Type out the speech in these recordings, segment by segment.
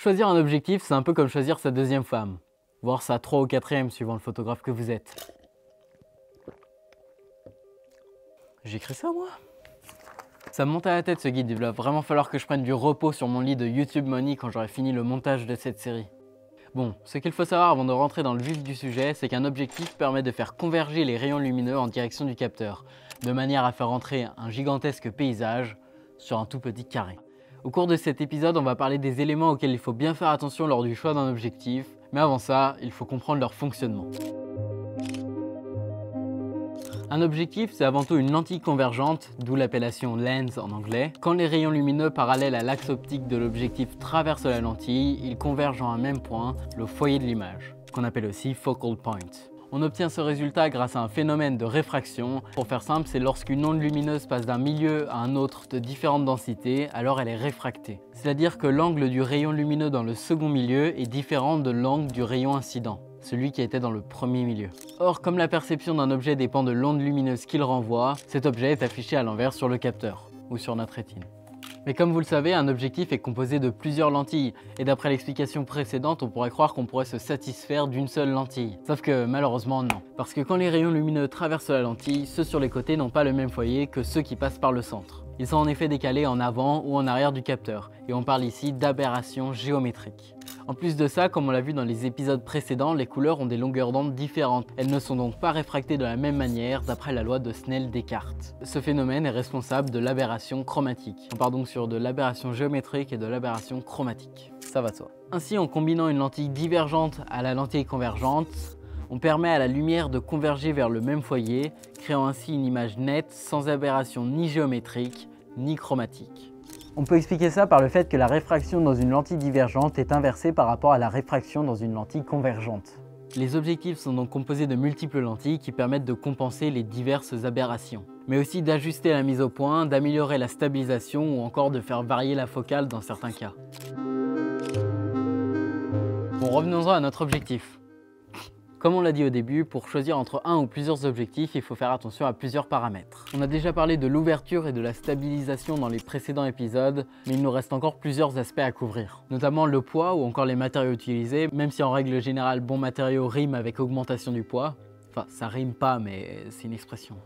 Choisir un objectif, c'est un peu comme choisir sa deuxième femme, voire sa 3 ou 4e suivant le photographe que vous êtes. J'ai écrit ça moi? Ça me monte à la tête ce guide, il va vraiment falloir que je prenne du repos sur mon lit de YouTube Money quand j'aurai fini le montage de cette série. Bon, ce qu'il faut savoir avant de rentrer dans le vif du sujet, c'est qu'un objectif permet de faire converger les rayons lumineux en direction du capteur, de manière à faire entrer un gigantesque paysage sur un tout petit carré. Au cours de cet épisode, on va parler des éléments auxquels il faut bien faire attention lors du choix d'un objectif, mais avant ça, il faut comprendre leur fonctionnement. Un objectif, c'est avant tout une lentille convergente, d'où l'appellation lens en anglais. Quand les rayons lumineux parallèles à l'axe optique de l'objectif traversent la lentille, ils convergent en un même point, le foyer de l'image, qu'on appelle aussi focal point. On obtient ce résultat grâce à un phénomène de réfraction. Pour faire simple, c'est lorsqu'une onde lumineuse passe d'un milieu à un autre de différentes densités, alors elle est réfractée. C'est-à-dire que l'angle du rayon lumineux dans le second milieu est différent de l'angle du rayon incident, celui qui était dans le premier milieu. Or, comme la perception d'un objet dépend de l'onde lumineuse qu'il renvoie, cet objet est affiché à l'envers sur le capteur, ou sur notre rétine. Mais comme vous le savez, un objectif est composé de plusieurs lentilles, et d'après l'explication précédente, on pourrait croire qu'on pourrait se satisfaire d'une seule lentille. Sauf que malheureusement non. Parce que quand les rayons lumineux traversent la lentille, ceux sur les côtés n'ont pas le même foyer que ceux qui passent par le centre. Ils sont en effet décalés en avant ou en arrière du capteur, et on parle ici d'aberration géométrique. En plus de ça, comme on l'a vu dans les épisodes précédents, les couleurs ont des longueurs d'onde différentes. Elles ne sont donc pas réfractées de la même manière d'après la loi de Snell-Descartes. Ce phénomène est responsable de l'aberration chromatique. On part donc sur de l'aberration géométrique et de l'aberration chromatique. Ça va de soi. Ainsi, en combinant une lentille divergente à la lentille convergente, on permet à la lumière de converger vers le même foyer, créant ainsi une image nette sans aberration ni géométrique ni chromatique. On peut expliquer ça par le fait que la réfraction dans une lentille divergente est inversée par rapport à la réfraction dans une lentille convergente. Les objectifs sont donc composés de multiples lentilles qui permettent de compenser les diverses aberrations, mais aussi d'ajuster la mise au point, d'améliorer la stabilisation ou encore de faire varier la focale dans certains cas. Bon, revenons-en à notre objectif. Comme on l'a dit au début, pour choisir entre un ou plusieurs objectifs, il faut faire attention à plusieurs paramètres. On a déjà parlé de l'ouverture et de la stabilisation dans les précédents épisodes, mais il nous reste encore plusieurs aspects à couvrir. Notamment le poids ou encore les matériaux utilisés, même si en règle générale, bon matériau rime avec augmentation du poids. Enfin, ça rime pas, mais c'est une expression.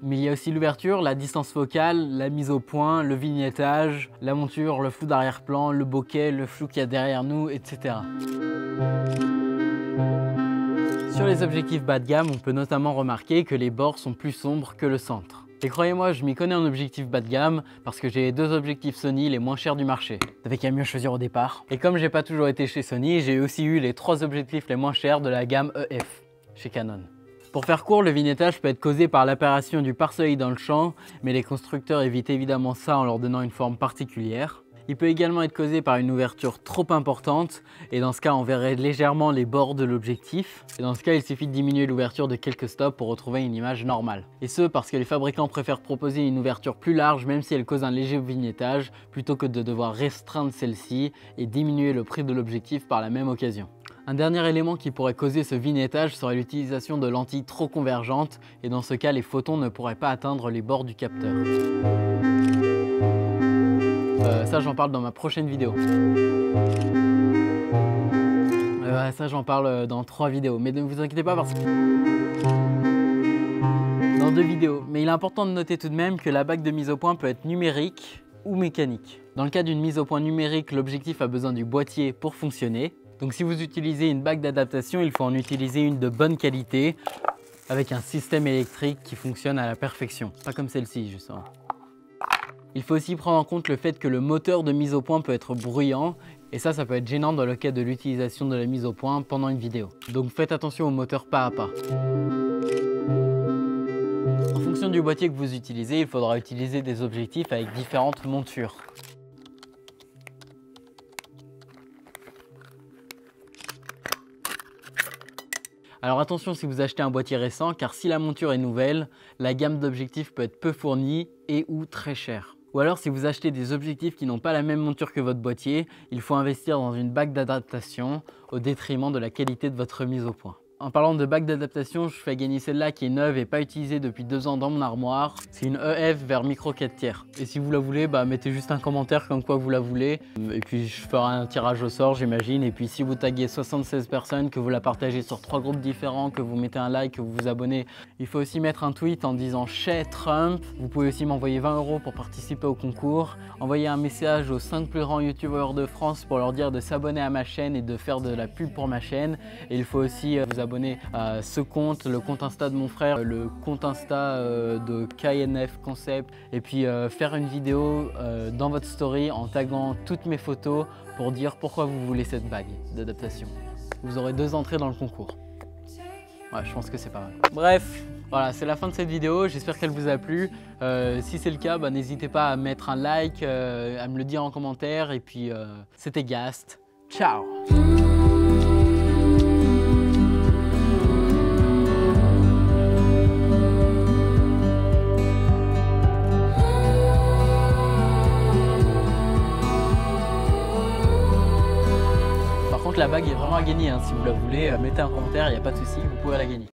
Mais il y a aussi l'ouverture, la distance focale, la mise au point, le vignettage, la monture, le flou d'arrière-plan, le bokeh, le flou qu'il y a derrière nous, etc. Sur les objectifs bas de gamme, on peut notamment remarquer que les bords sont plus sombres que le centre. Et croyez-moi, je m'y connais en objectif bas de gamme parce que j'ai les deux objectifs Sony les moins chers du marché. T'avais qu'à mieux choisir au départ. Et comme j'ai pas toujours été chez Sony, j'ai aussi eu les 3 objectifs les moins chers de la gamme EF, chez Canon. Pour faire court, le vignettage peut être causé par l'apparition du pare-soleil dans le champ, mais les constructeurs évitent évidemment ça en leur donnant une forme particulière. Il peut également être causé par une ouverture trop importante, et dans ce cas on verrait légèrement les bords de l'objectif. Et dans ce cas il suffit de diminuer l'ouverture de quelques stops pour retrouver une image normale. Et ce parce que les fabricants préfèrent proposer une ouverture plus large même si elle cause un léger vignettage, plutôt que de devoir restreindre celle-ci et diminuer le prix de l'objectif par la même occasion. Un dernier élément qui pourrait causer ce vignettage serait l'utilisation de lentilles trop convergentes, et dans ce cas les photons ne pourraient pas atteindre les bords du capteur. Ça j'en parle dans ma prochaine vidéo. Ça j'en parle dans 3 vidéos, mais ne vous inquiétez pas parce que... Dans 2 vidéos. Mais il est important de noter tout de même que la bague de mise au point peut être numérique ou mécanique. Dans le cas d'une mise au point numérique, l'objectif a besoin du boîtier pour fonctionner. Donc si vous utilisez une bague d'adaptation, il faut en utiliser une de bonne qualité, avec un système électrique qui fonctionne à la perfection. Pas comme celle-ci justement. Il faut aussi prendre en compte le fait que le moteur de mise au point peut être bruyant, et ça peut être gênant dans le cas de l'utilisation de la mise au point pendant une vidéo. Donc faites attention au moteur pas à pas. En fonction du boîtier que vous utilisez, il faudra utiliser des objectifs avec différentes montures. Alors attention si vous achetez un boîtier récent, car si la monture est nouvelle, la gamme d'objectifs peut être peu fournie et ou très chère. Ou alors si vous achetez des objectifs qui n'ont pas la même monture que votre boîtier, il faut investir dans une bague d'adaptation au détriment de la qualité de votre mise au point. En parlant de bague d'adaptation, je fais gagner celle-là qui est neuve et pas utilisée depuis 2 ans dans mon armoire. C'est une EF vers micro 4 tiers. Et si vous la voulez, bah, mettez juste un commentaire comme quoi vous la voulez. Et puis je ferai un tirage au sort, j'imagine. Et puis si vous taguez 76 personnes, que vous la partagez sur 3 groupes différents, que vous mettez un like, que vous vous abonnez, il faut aussi mettre un tweet en disant « Chez Trump ». Vous pouvez aussi m'envoyer 20 € pour participer au concours. Envoyez un message aux 5 plus grands youtubeurs de France pour leur dire de s'abonner à ma chaîne et de faire de la pub pour ma chaîne. Et il faut aussi vous abonner à ce compte, le compte Insta de mon frère, le compte Insta de KNF Concept, et puis faire une vidéo dans votre story en taguant toutes mes photos pour dire pourquoi vous voulez cette bague d'adaptation. Vous aurez 2 entrées dans le concours. Ouais, je pense que c'est pas mal. Bref, voilà, c'est la fin de cette vidéo. J'espère qu'elle vous a plu. Si c'est le cas, bah, n'hésitez pas à mettre un like, à me le dire en commentaire. Et puis, c'était Gast. Ciao! Par contre, la bague est vraiment à gagner, hein. Si vous la voulez, mettez un commentaire, il n'y a pas de souci, vous pouvez la gagner.